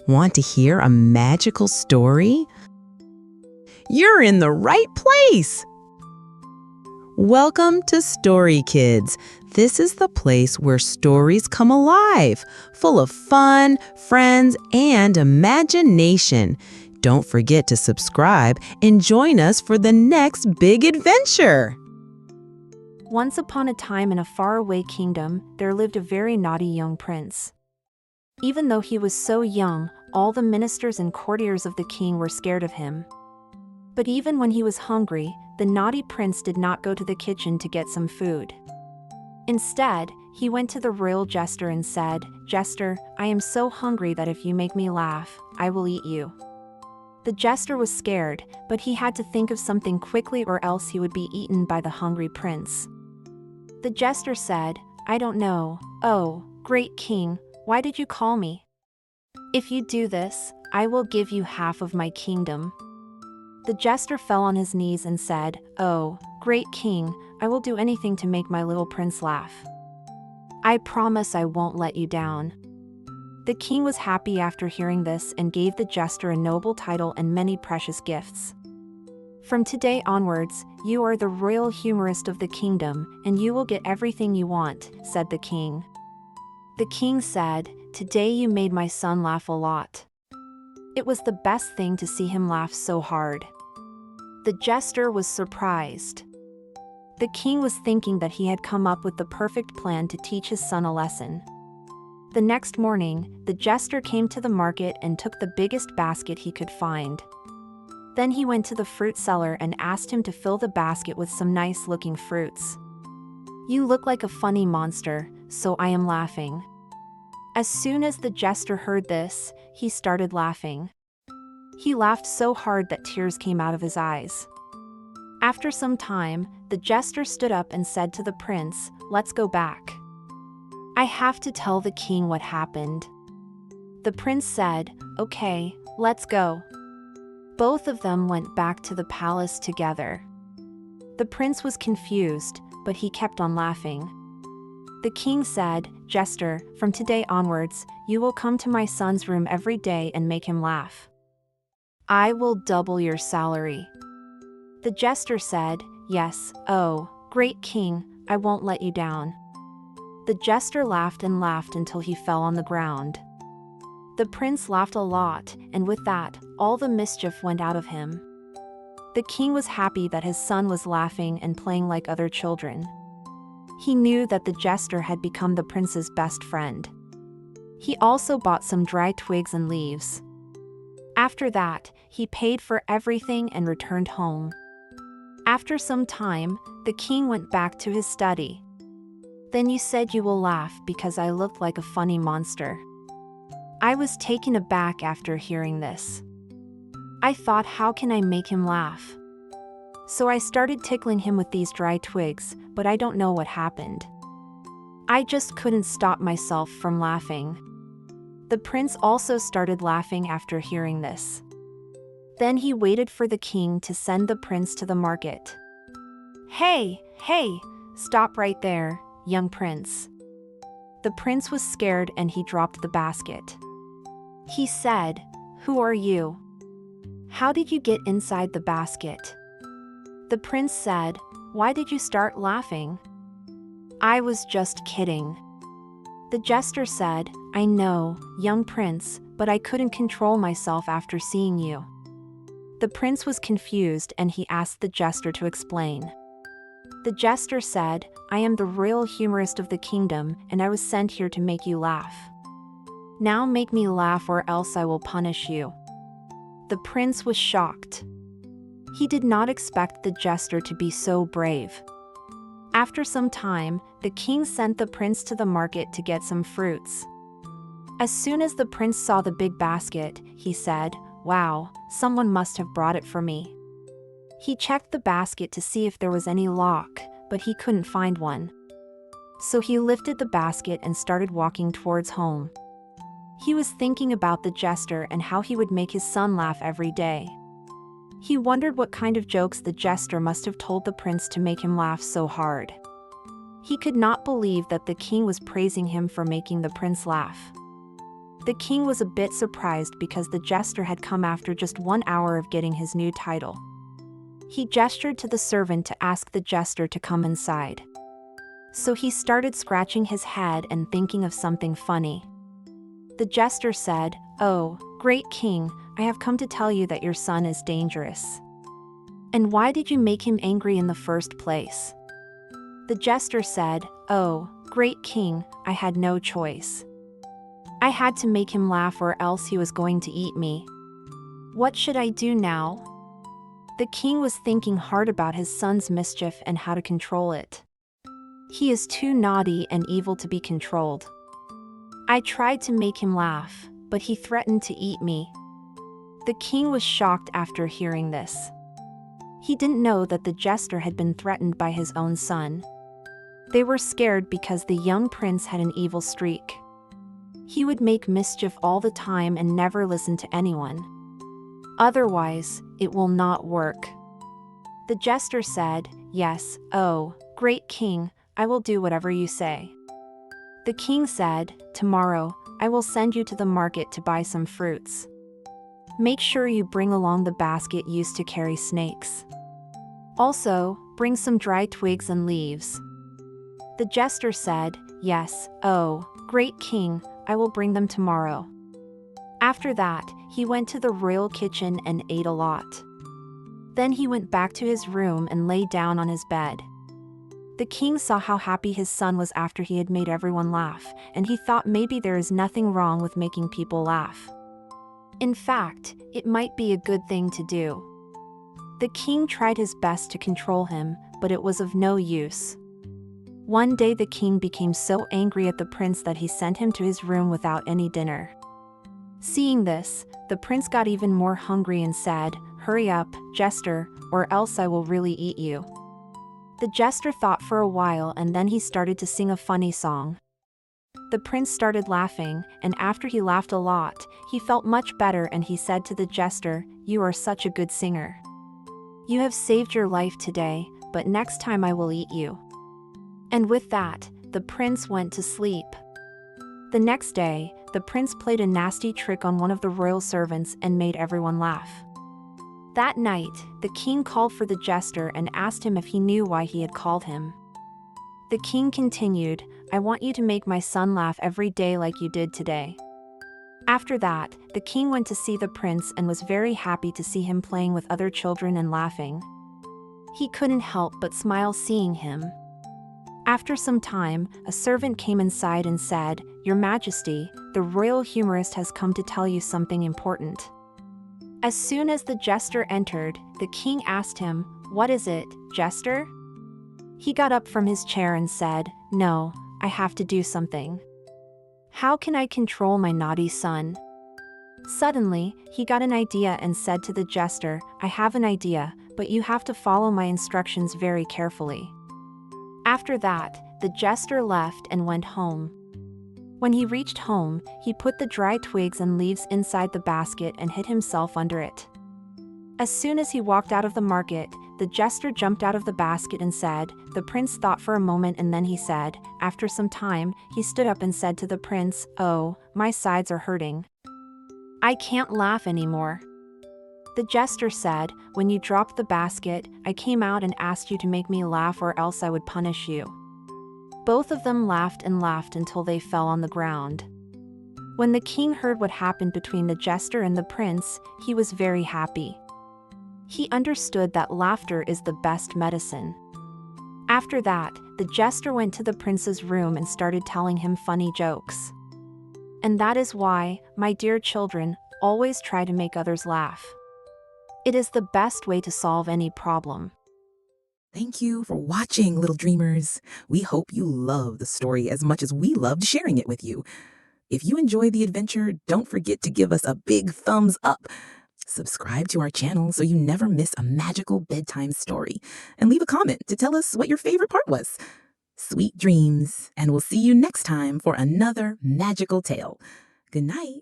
Want to hear a magical story? You're in the right place! Welcome to StoryKids. This is the place where stories come alive, full of fun, friends, and imagination. Don't forget to subscribe and join us for the next big adventure. Once upon a time in a faraway kingdom, there lived a very naughty young prince. Even though he was so young, all the ministers and courtiers of the king were scared of him. But even when he was hungry, the naughty prince did not go to the kitchen to get some food. Instead, he went to the royal jester and said, "Jester, I am so hungry that if you make me laugh, I will eat you." The jester was scared, but he had to think of something quickly or else he would be eaten by the hungry prince. The jester said, "I don't know. Oh, great king, why did you call me? If you do this, I will give you half of my kingdom." The jester fell on his knees and said, "Oh, great king, I will do anything to make my little prince laugh. I promise I won't let you down." The king was happy after hearing this and gave the jester a noble title and many precious gifts. "From today onwards, you are the royal humorist of the kingdom, and you will get everything you want," said the king. The king said, "Today you made my son laugh a lot. It was the best thing to see him laugh so hard." The jester was surprised. The king was thinking that he had come up with the perfect plan to teach his son a lesson. The next morning, the jester came to the market and took the biggest basket he could find. Then he went to the fruit seller and asked him to fill the basket with some nice-looking fruits. "You look like a funny monster, so I am laughing." As soon as the jester heard this, he started laughing. He laughed so hard that tears came out of his eyes. After some time, the jester stood up and said to the prince, "Let's go back. I have to tell the king what happened." The prince said, "Okay, let's go." Both of them went back to the palace together. The prince was confused, but he kept on laughing. The king said, "Jester, from today onwards, you will come to my son's room every day and make him laugh. I will double your salary." The jester said, "Yes, oh, great king, I won't let you down." The jester laughed and laughed until he fell on the ground. The prince laughed a lot, and with that, all the mischief went out of him. The king was happy that his son was laughing and playing like other children. He knew that the jester had become the prince's best friend. He also bought some dry twigs and leaves. After that, he paid for everything and returned home. After some time, the king went back to his study. "Then you said you will laugh because I looked like a funny monster." I was taken aback after hearing this. I thought, how can I make him laugh? So I started tickling him with these dry twigs, but I don't know what happened. I just couldn't stop myself from laughing. The prince also started laughing after hearing this. Then he waited for the king to send the prince to the market. Hey, stop right there, young prince." The prince was scared and he dropped the basket. He said, "Who are you? How did you get inside the basket?" The prince said, "Why did you start laughing?" "I was just kidding." The jester said, "I know, young prince, but I couldn't control myself after seeing you." The prince was confused and he asked the jester to explain. The jester said, "I am the royal humorist of the kingdom, and I was sent here to make you laugh. Now make me laugh or else I will punish you." The prince was shocked. He did not expect the jester to be so brave. After some time, the king sent the prince to the market to get some fruits. As soon as the prince saw the big basket, he said, "Wow, someone must have brought it for me." He checked the basket to see if there was any lock, but he couldn't find one. So he lifted the basket and started walking towards home. He was thinking about the jester and how he would make his son laugh every day. He wondered what kind of jokes the jester must have told the prince to make him laugh so hard. He could not believe that the king was praising him for making the prince laugh. The king was a bit surprised because the jester had come after just 1 hour of getting his new title. He gestured to the servant to ask the jester to come inside. So he started scratching his head and thinking of something funny. The jester said, "Oh, great king, I have come to tell you that your son is dangerous." "And why did you make him angry in the first place?" The jester said, "Oh, great king, I had no choice. I had to make him laugh or else he was going to eat me. What should I do now?" The king was thinking hard about his son's mischief and how to control it. He is too naughty and evil to be controlled. I tried to make him laugh, but he threatened to eat me. The king was shocked after hearing this. He didn't know that the jester had been threatened by his own son. They were scared because the young prince had an evil streak. He would make mischief all the time and never listen to anyone. Otherwise, it will not work. The jester said, "Yes, oh, great king, I will do whatever you say." The king said, "Tomorrow, I will send you to the market to buy some fruits. Make sure you bring along the basket used to carry snakes. Also, bring some dry twigs and leaves." The jester said, "Yes, oh, great king, I will bring them tomorrow." After that, he went to the royal kitchen and ate a lot. Then he went back to his room and lay down on his bed. The king saw how happy his son was after he had made everyone laugh, and he thought maybe there is nothing wrong with making people laugh. In fact, it might be a good thing to do. The king tried his best to control him, but it was of no use. One day the king became so angry at the prince that he sent him to his room without any dinner. Seeing this, the prince got even more hungry and said, "Hurry up, jester, or else I will really eat you." The jester thought for a while and then he started to sing a funny song. The prince started laughing, and after he laughed a lot, he felt much better and he said to the jester, "You are such a good singer. You have saved your life today, but next time I will eat you." And with that, the prince went to sleep. The next day, the prince played a nasty trick on one of the royal servants and made everyone laugh. That night, the king called for the jester and asked him if he knew why he had called him. The king continued, "I want you to make my son laugh every day like you did today." After that, the king went to see the prince and was very happy to see him playing with other children and laughing. He couldn't help but smile seeing him. After some time, a servant came inside and said, "Your Majesty, the royal humorist has come to tell you something important." As soon as the jester entered, the king asked him, "What is it, jester?" He got up from his chair and said, "No, I have to do something. How can I control my naughty son?" Suddenly, he got an idea and said to the jester, "I have an idea, but you have to follow my instructions very carefully." After that, the jester left and went home. When he reached home, he put the dry twigs and leaves inside the basket and hid himself under it. As soon as he walked out of the market, the jester jumped out of the basket and said, The prince thought for a moment and then he said, after some time, he stood up and said to the prince, "Oh, my sides are hurting. I can't laugh anymore." The jester said, "When you dropped the basket, I came out and asked you to make me laugh or else I would punish you." Both of them laughed and laughed until they fell on the ground. When the king heard what happened between the jester and the prince, he was very happy. He understood that laughter is the best medicine. After that, the jester went to the prince's room and started telling him funny jokes. And that is why, my dear children, always try to make others laugh. It is the best way to solve any problem. Thank you for watching, little dreamers. We hope you love the story as much as we loved sharing it with you. If you enjoyed the adventure, don't forget to give us a big thumbs up. Subscribe to our channel so you never miss a magical bedtime story. And leave a comment to tell us what your favorite part was. Sweet dreams, and we'll see you next time for another magical tale. Good night.